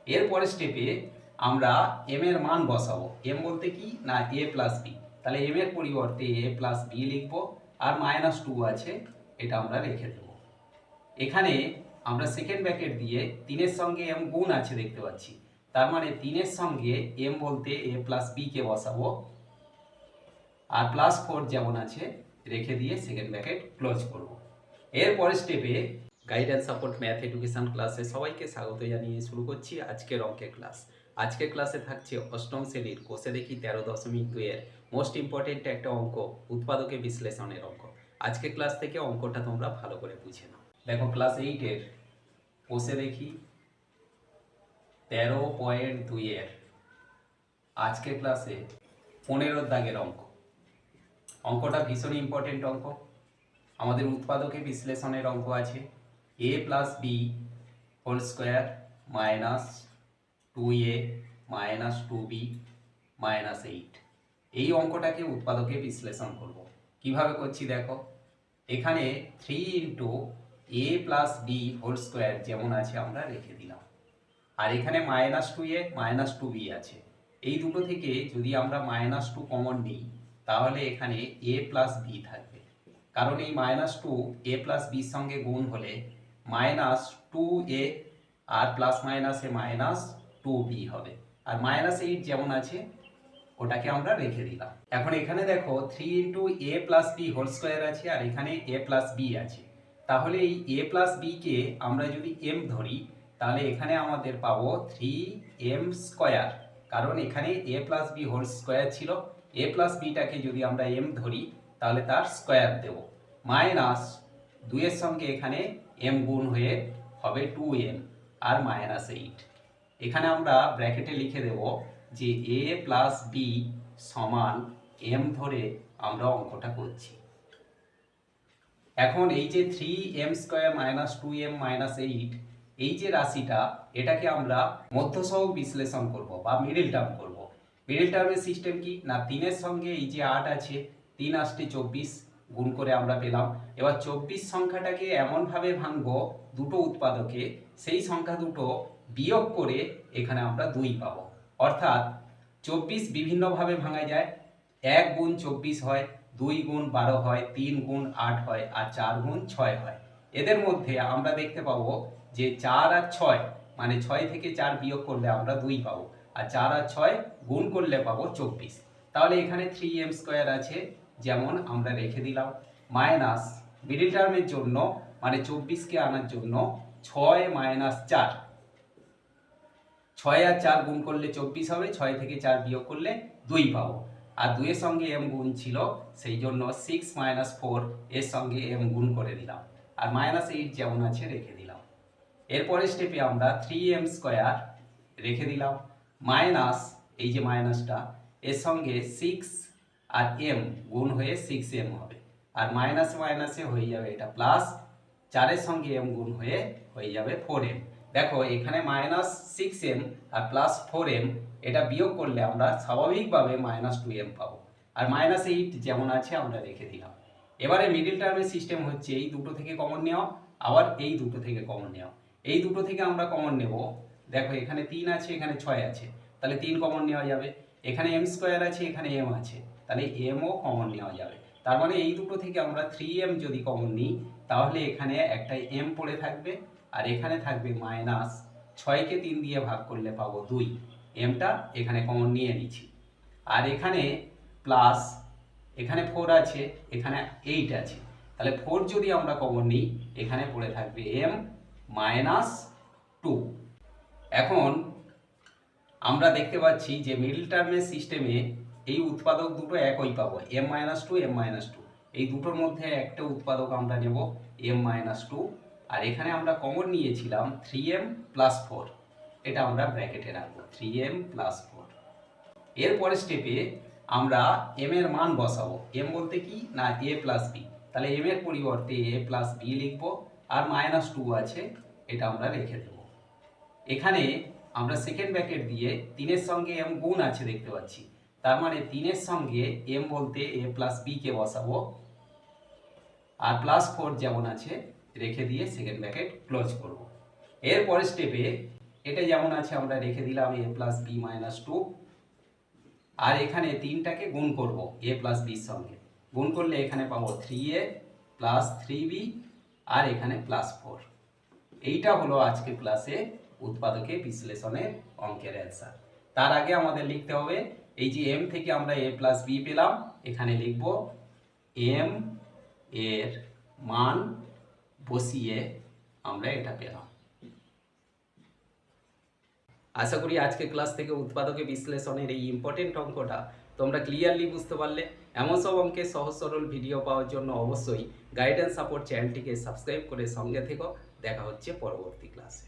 এরপরের স্টেপে আমরা এম এর মান বসাবো। এম বলতে কি না এ প্লাস বি, তাহলে এম এর পরিবর্তে এ প্লাস বি লিখবো, আর -2 আছে এটা আমরা রেখে দেবো। এখানে আমরা সেকেন্ড ব্র্যাকেট দিয়ে 3-এর সঙ্গে এম গুণ আছে দেখতে পাচ্ছি, তার মানে 3-এর সঙ্গে এম বলতে এ প্লাস বি কে বসাবো, আর +4 যেমন আছে রেখে দিয়ে সেকেন্ড ব্র্যাকেট ক্লোজ করব। এরপরের স্টেপে গাইডেন্স সাপোর্ট ম্যাথ এডুকেশন ক্লাসে সবাইকে স্বাগত জানিয়ে শুরু করছি আজকের অঙ্কের ক্লাস। আজকের ক্লাসে থাকছে অষ্টম শ্রেণীর কোষে দেখি 13.2 এর মোস্ট ইম্পর্টেন্ট একটা অঙ্ক, উৎপাদকে বিশ্লেষণের অঙ্ক। আজকের ক্লাস থেকে অঙ্কটা তোমরা ভালো করে বুঝে নাও। দেখো ক্লাস 8-এর কোষে দেখি 13.2 এর আজকের ক্লাসে 15 দাগের অঙ্ক। অঙ্কটা ভীষণ ইম্পর্টেন্ট অঙ্ক, আমাদের উৎপাদকে বিশ্লেষণের অঙ্ক আছে। A plus B whole square minus 2a minus 2b minus 8, এই অঙ্কটাকে উৎপাদকে বিশ্লেষণ করব। কিভাবে করছি দেখো, এখানে 3 ইন্টু এ প্লাস বি হোল স্কোয়ার যেমন আছে আমরা রেখে দিলাম, আর এখানে -2a মাইনাস 2b আছে। এই দুটো থেকে যদি আমরা -2 কমন নিই তাহলে এখানে a প্লাস বি থাকবে, কারণ এই -2 a প্লাস বির সঙ্গে গুণ হলে -2a আর প্লাস মাইনাসে -2b হবে, আর -8 যেমন আছে ওটাকে আমরা রেখে দিলাম। এখন এখানে দেখো 3 ইন্টু এ প্লাস বি হোল স্কোয়ার আছে, আর এখানে এ প্লাস বি আছে, তাহলে এই এ প্লাস বিকে আমরা যদি এম ধরি তাহলে এখানে আমাদের পাবো 3m স্কোয়ার, কারণ এখানে এ প্লাস বি হোল স্কোয়ার ছিল। এ প্লাস বিটাকে যদি আমরা এম ধরি তাহলে তার স্কোয়ার দেব, মাইনাস 2-এর সঙ্গে এখানে এম গুণ হয়ে হবে 2m আর -8। এখানে আমরা ব্র্যাকেটে লিখে দেব যে এ প্লাস বি সমান এম ধরে আমরা অঙ্কটা করছি। এখন এই যে 3m square minus 2m minus 8, এই যে রাশিটা এটাকে আমরা মধ্যসহগ বিশ্লেষণ করব বা মিডল টার্ম করব। মিডল টার্মের সিস্টেম কি না, 3-এর সঙ্গে এই যে 8 আছে, 3 আসতে 24 গুণ করে আমরা পেলাম। এবার 24 সংখ্যাটাকে এমনভাবে ভাঙবো দুটো উৎপাদকে, সেই সংখ্যা দুটো বিয়োগ করে এখানে আমরা 2 পাবো। অর্থাৎ 24 বিভিন্নভাবে ভাঙা যায়, 1 গুণ 24 হয়, 2 গুণ 12 হয়, 3 গুণ 8 হয়, আর 4 গুণ 6 হয়। এদের মধ্যে আমরা দেখতে পাবো যে 4 আর 6, মানে 6 থেকে 4 বিয়োগ করলে আমরা 2 পাবো, আর 4 আর 6 গুণ করলে পাবো 24। তাহলে এখানে 3m স্কোয়ার আছে যেমন আমরা রেখে দিলাম, মাইনাস মিডল টার্মের জন্য মানে 24কে আনার জন্য 6 মাইনাস 4, 6 আর 4 গুণ করলে 24 হবে, 6 থেকে 4 বিয়োগ করলে 2 পাবো, আর 2-এর সঙ্গে m গুণ ছিল সেই জন্য 6 মাইনাস 4 এর সঙ্গে m গুণ করে দিলাম, আর -8 যেমন আছে রেখে দিলাম। এরপরের স্টেপে আমরা 3m স্কোয়ার রেখে দিলাম, মাইনাস এই যে মাইনাসটা এর সঙ্গে 6 আর m গুণ হয়ে 6m হবে, আর মাইনাসে মাইনাসে হয়ে যাবে এটা প্লাস, 4-এর সঙ্গে m গুণ হয়ে যাবে 4m। দেখো এখানে -6m আর +4m এটা বিয়োগ করলে আমরা স্বাভাবিকভাবে -2m পাবো, আর -8 যেমন আছে আমরা রেখে দিলাম। এবারে মিডল টার্মের সিস্টেম হচ্ছে এই দুটো থেকে কমন নেওয়া, আবার এই দুটো থেকে কমন নেওয়া। এই দুটো থেকে আমরা কমন নেব, দেখো এখানে 3 আছে এখানে 6 আছে, তাহলে 3 কমন নেওয়া যাবে, এখানে m স্কোয়ার আছে এখানে m আছে, তাহলে mও কমন নেওয়া যাবে। তার মানে এই দুটো থেকে আমরা 3m যদি কমন নিই তাহলে এখানে একটা m পড়ে থাকবে, আর এখানে থাকবে মাইনাস, 6কে 3 দিয়ে ভাগ করলে পাবো 2, mটা এখানে কমন নিয়ে নিচ্ছি, আর এখানে প্লাস, এখানে 4 আছে এখানে 8 আছে, তাহলে 4 যদি আমরা কমন নিই এখানে পড়ে থাকবে m মাইনাস 2। এখন আমরা দেখতে পাচ্ছি যে মিডল টার্মের সিস্টেমে এই উৎপাদক দুটো একই পাবো, m-2 m-2, এই দুটোর মধ্যে একটা উৎপাদক আমরা নেব m-2, আর এখানে আমরা কমন নিয়েছিলাম 3m প্লাস 4, এটা আমরা ব্র্যাকেটে রাখবো 3m প্লাস 4। এরপরের স্টেপে আমরা m এর মান বসাবো। m বলতে কি না a প্লাস বি, তাহলে m এর পরিবর্তে a প্লাস বি লিখবো, আর -2 আছে এটা আমরা রেখে দেবো। এখানে আমরা সেকেন্ড ব্র্যাকেট দিয়ে 3-এর সঙ্গে m গুণ আছে দেখতে পাচ্ছি, তার মানে 3-এর সঙ্গে m বলতে a প্লাস বি কে বসাবো, আর +4 যেমন আছে রেখে দিয়ে সেকেন্ড ব্র্যাকেট ক্লোজ করব। এরপরের স্টেপে এটা যেমন আছে আমরা রেখে দিলাম a প্লাস বি মাইনাস 2, আর এখানে 3টাকে গুণ করব a প্লাস বির সঙ্গে। গুণ করলে এখানে পাবো 3a প্লাস 3b, আর এখানে প্লাস 4। এইটা হলো আজকে ক্লাসে উৎপাদকে বিশ্লেষণের অঙ্কের অ্যান্সার। তার আগে আমাদের লিখতে হবে এই যে m থেকে আমরা a প্লাস বি পেলাম, এখানে লিখব m এর মান বসিয়ে আমরা এটা পেলাম। আশা করি আজকে ক্লাস থেকে উৎপাদকে বিশ্লেষণের এই ইম্পর্টেন্ট অঙ্কটা তোমরা ক্লিয়ারলি বুঝতে পারলে। এমন সব অঙ্কের সহজ সরল ভিডিও পাওয়ার জন্য অবশ্যই গাইডেন্স সাপোর্ট চ্যানেলটিকে সাবস্ক্রাইব করে সঙ্গে থেকো। দেখা হচ্ছে পরবর্তী ক্লাসে।